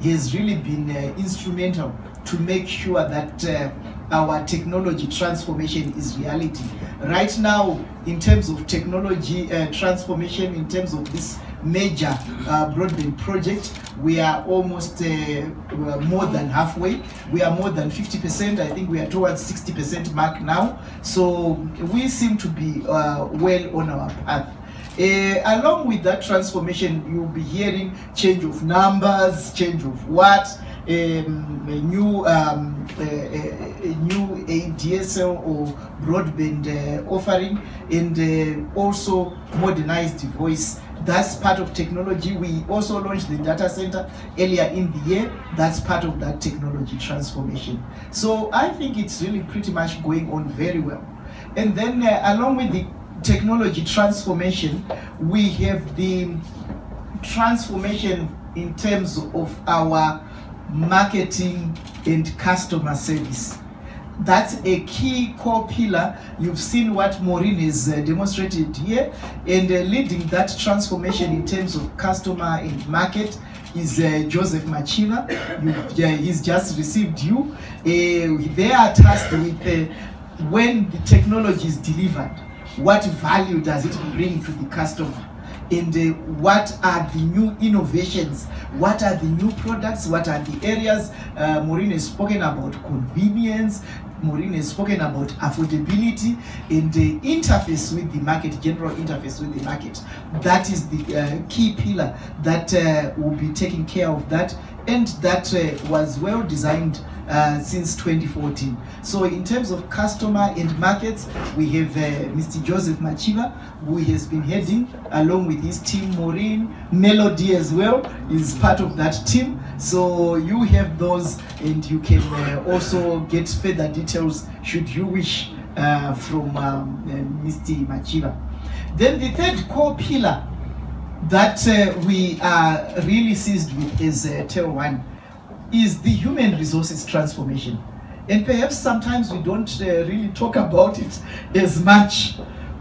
has really been instrumental to make sure that our technology transformation is reality. Right now, in terms of technology transformation, in terms of this major broadband project, we are almost more than halfway. We are more than 50%. I think we are towards 60% mark now. So we seem to be well on our path. Along with that transformation, you'll be hearing change of numbers, change of what, a new ADSL or broadband offering, and also modernized voice. That's part of technology. We also launched the data center earlier in the year. That's part of that technology transformation. So I think it's really pretty much going on very well. And then along with the technology transformation, we have the transformation in terms of our marketing and customer service. That's a key core pillar. You've seen what Maureen has demonstrated here, and leading that transformation in terms of customer and market is Joseph Machiva. He's just received you. They are tasked with when the technology is delivered, what value does it bring to the customer? And what are the new innovations? What are the new products? What are the areas? Maureen has spoken about convenience. Maureen has spoken about affordability and the interface with the market, general interface with the market. That is the key pillar that will be taking care of that, and that was well designed since 2014. So in terms of customer and markets, we have Mr. Joseph Machiva, who has been heading along with his team. Maureen, Melody as well is part of that team. So you have those, and you can also get further details should you wish from Mr. Machiva. Then the third core pillar that we are really seized with is TelOne, is the human resources transformation. And perhaps sometimes we don't really talk about it as much,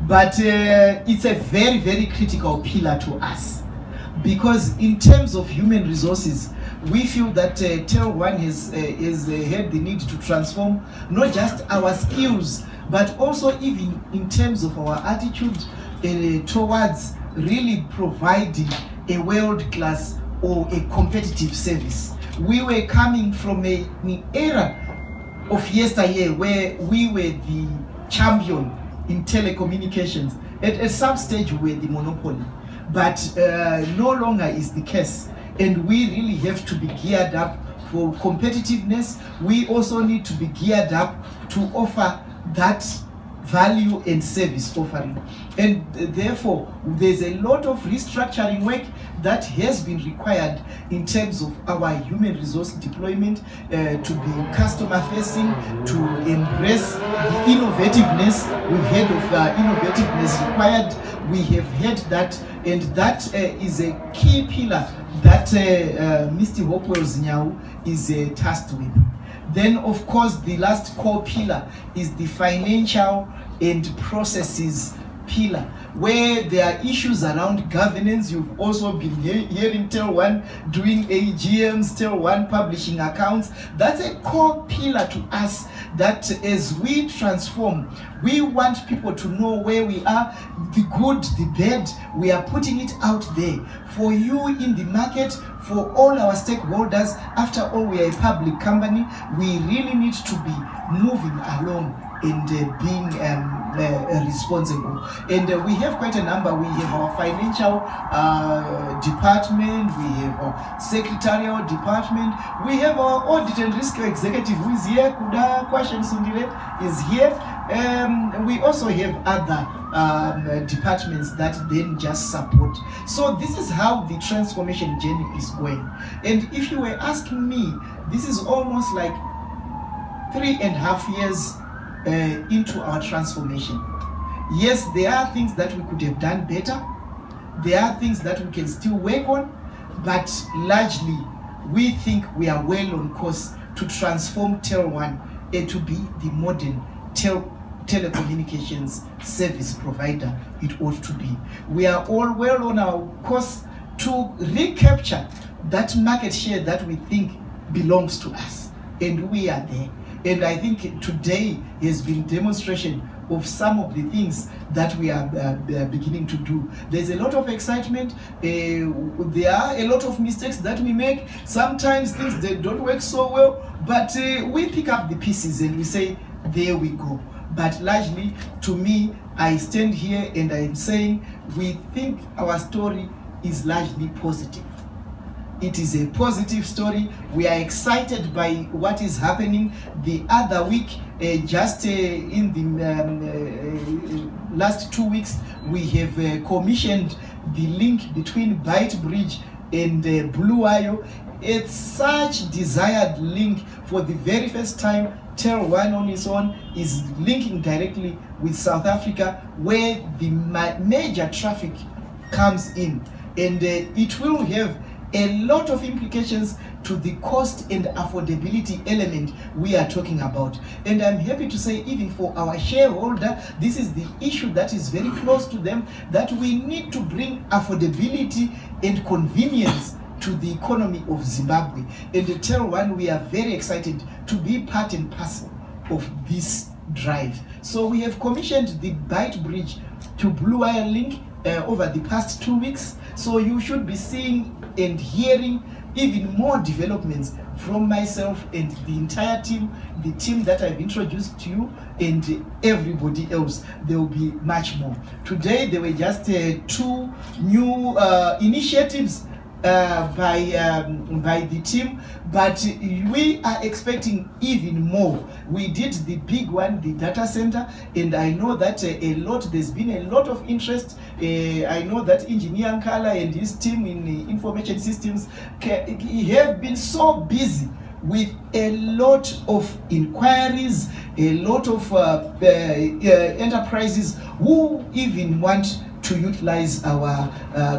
but it's a very, very critical pillar to us. Because in terms of human resources, we feel that TelOne has had the need to transform not just our skills, but also even in terms of our attitude towards really providing a world-class or a competitive service. We were coming from an era of yesteryear where we were the champion in telecommunications. At some stage we were the monopoly, but no longer is the case, and we really have to be geared up for competitiveness. We also need to be geared up to offer that value and service offering, and therefore there's a lot of restructuring work that has been required in terms of our human resource deployment to be customer facing, to embrace the innovativeness. We've heard of innovativeness required. We have had that, and that is a key pillar that Mr. Hopewell Zinyau is tasked with. Then, of course, the last core pillar is the financial and processes pillar, where there are issues around governance. You've also been hearing TelOne doing AGMs, TelOne publishing accounts. That's a core pillar to us, that as we transform, we want people to know where we are, the good, the bad. We are putting it out there for you in the market, for all our stakeholders. After all, we are a public company. We really need to be moving along and being responsible. And we have quite a number. We have our financial department, we have our secretarial department, we have our audit and risk executive who is here, Kuda Kwashen Sundile is here. We also have other departments that then just support. So this is how the transformation journey is going. And if you were asking me, this is almost like 3.5 years into our transformation. Yes, there are things that we could have done better. There are things that we can still work on, but largely we think we are well on course to transform TelOne to be the modern telecommunications service provider it ought to be. We are all well on our course to recapture that market share that we think belongs to us, and we are there. And I think today has been demonstration of some of the things that we are beginning to do. There's a lot of excitement. There are a lot of mistakes that we make. Sometimes things they don't work so well, but we pick up the pieces and we say, there we go. But largely, to me, I stand here and I'm saying we think our story is largely positive. It is a positive story. We are excited by what is happening. The other week, just in the last 2 weeks, we have commissioned the link between Byte Bridge and Blue Isle. It's such desired link. For the very first time, TelOne on its own is linking directly with South Africa, where the major traffic comes in, and it will have a lot of implications to the cost and affordability element we are talking about. And I'm happy to say, even for our shareholder, this is the issue that is very close to them, that we need to bring affordability and convenience to the economy of Zimbabwe. And the TelOne, we are very excited to be part and parcel of this drive. So we have commissioned the Byte Bridge to Blue Isle link over the past 2 weeks. So you should be seeing and hearing even more developments from myself and the entire team, the team that I've introduced to you, and everybody else. There will be much more. Today there were just 2 new initiatives by the team, but we are expecting even more. We did the big one, the data center, and I know that there's been a lot of interest. I know that Engineer Nkala and his team in information systems have been so busy with a lot of inquiries, a lot of enterprises who even want to utilize our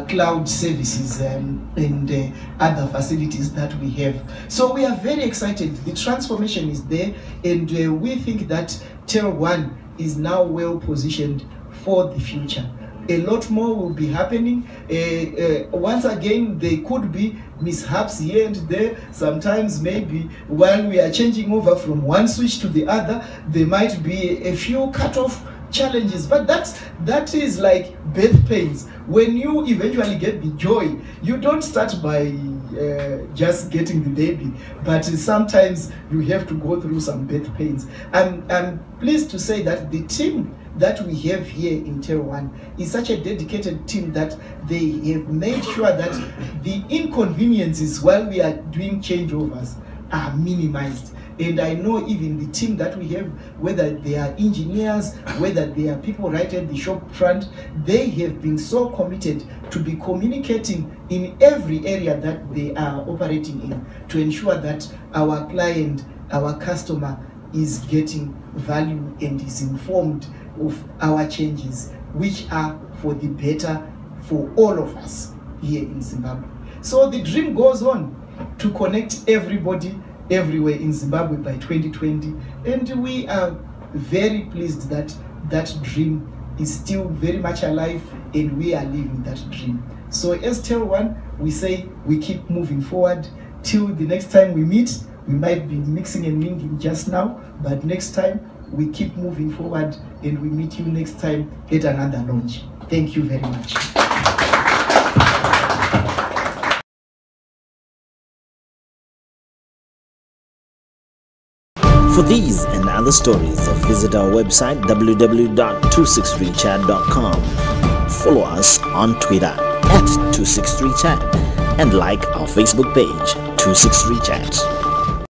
cloud services and other facilities that we have. So we are very excited. The transformation is there, and we think that TelOne is now well positioned for the future. A lot more will be happening. Once again, there could be mishaps here and there. Sometimes maybe while we are changing over from one switch to the other, there might be a few cut-off challenges, but that is like birth pains. When you eventually get the joy, you don't start by just getting the baby, but sometimes you have to go through some birth pains. I'm pleased to say that the team that we have here in TelOne is such a dedicated team that they have made sure that the inconveniences while we are doing changeovers are minimized. And I know even the team that we have, whether they are engineers, whether they are people right at the shop front, they have been so committed to be communicating in every area that they are operating in, to ensure that our client, our customer, is getting value and is informed of our changes, which are for the better for all of us here in Zimbabwe. So the dream goes on to connect everybody everywhere in Zimbabwe by 2020, and we are very pleased that that dream is still very much alive, and we are living that dream. So as TelOne, we say we keep moving forward till the next time we meet. We might be mixing and mingling just now, but next time we keep moving forward, and we meet you next time at another launch. Thank you very much. For these and other stories, visit our website www.263chat.com. Follow us on Twitter @263chat and like our Facebook page 263chat.